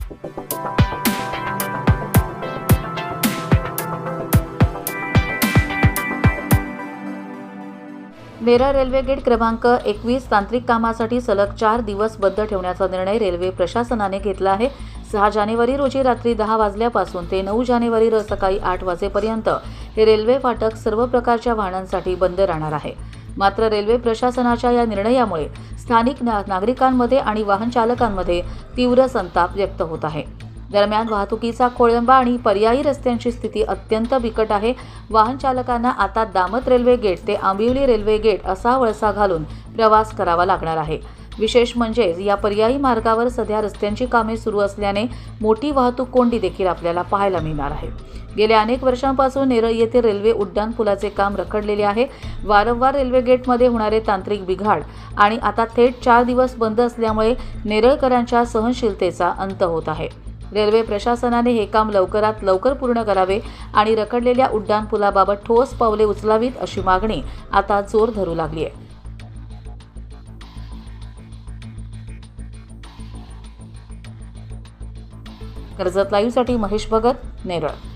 Neral railway gate क्रमांक 21 तांत्रिक कामासाठी सलग 4 दिवस बंद ठेवण्याचा निर्णय रेल्वे प्रशासनाने घेतला आहे। 6 जानेवारी रोजी रात्री 10 वाजल्यापासून ते 9 जानेवारी सकाळी 8 वाजेपर्यंत हे रेल्वे फाटक सर्व प्रकारच्या वाहनांसाठी बंद राहणार आहे। मात्र रेल्वे प्रशासनाच्या या निर्णयामुळे स्थानिक नागरिकांमध्ये आणि वाहन चालकांमध्ये तीव्र संताप व्यक्त होत आहे। दरम्यान वाहतुकीचा खोळंबा आणि पर्यायी रस्त्यांची स्थिती अत्यंत बिकट आहे। वाहन चालकांना आता दामत रेल्वे गेट ते आंबिवली रेल्वे गेट असा वळसा घालून प्रवास करावा लागणार आहे। विशेष म्हणजे या पर्यायी मार्गावर सध्या रस्त्यांची कामे सुरू असल्याने मोठी वाहतूक कोंडी देखील आपल्याला पाहायला मिळणार आहे। गेल्या अनेक वर्षांपासून नेरळ येथे रेल्वे उड्डाण पुलाचे काम रखडलेले आहे। वारंवार रेल्वे गेटमध्ये होणारे तांत्रिक बिघाड आणि आता थेट 4 दिवस बंद असल्यामुळे नेरळकरांच्या सहनशीलतेचा अंत होत आहे। रेल्वे प्रशासनाने हे काम लवकरात लवकर पूर्ण करावे आणि रखडलेल्या उड्डाण पुलाबाबत ठोस पावले उचलावीत अशी मागणी आता जोर धरू लागली आहे। कर्जत लाईव्हसाठी महेश भगत, नेरळ।